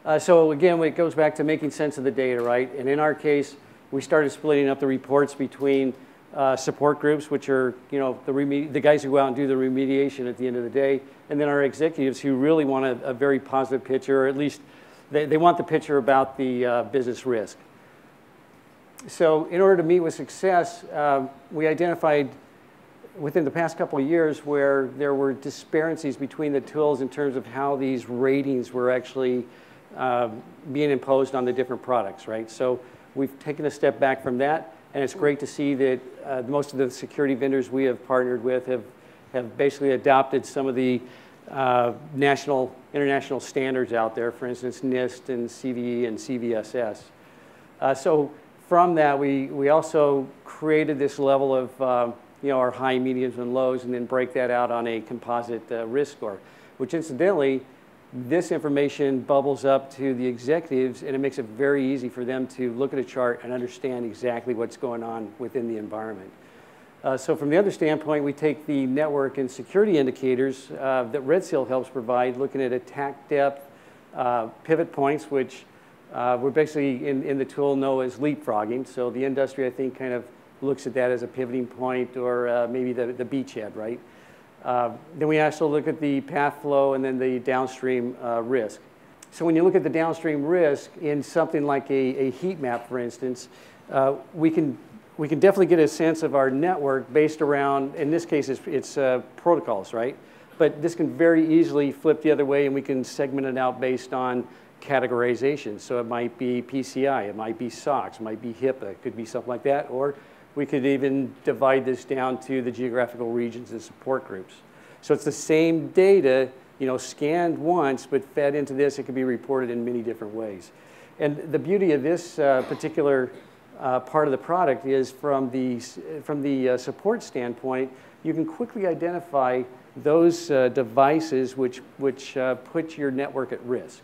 So again, it goes back to making sense of the data, right? And in our case, we started splitting up the reports between support groups, which are the guys who go out and do the remediation at the end of the day, and then our executives who really want a very positive picture, or at least they want the picture about the business risk. So in order to meet with success, we identified within the past couple of years where there were disparities between the tools in terms of how these ratings were actually being imposed on the different products, right? So we've taken a step back from that, and it's great to see that most of the security vendors we have partnered with have basically adopted some of the international standards out there, for instance, NIST and CVE and CVSS. So from that, we also created this level of our high, mediums, and lows, and then break that out on a composite risk score, which incidentally, this information bubbles up to the executives, and it makes it very easy for them to look at a chart and understand exactly what's going on within the environment. So from the other standpoint, we take the network and security indicators that REDSEAL helps provide, looking at attack depth, pivot points, which we're basically in the tool know as leapfrogging. So the industry, I think, kind of looks at that as a pivoting point, or maybe the beachhead, right? Then we also look at the path flow and then the downstream risk. So when you look at the downstream risk in something like a heat map, for instance, we can definitely get a sense of our network based around, in this case, it's protocols, right? But this can very easily flip the other way, and we can segment it out based on categorization. So it might be PCI, it might be SOX, it might be HIPAA, it could be something like that, or we could even divide this down to the geographical regions and support groups. So it's the same data, scanned once, but fed into this. It can be reported in many different ways. And the beauty of this particular part of the product is from the support standpoint, you can quickly identify those devices which put your network at risk.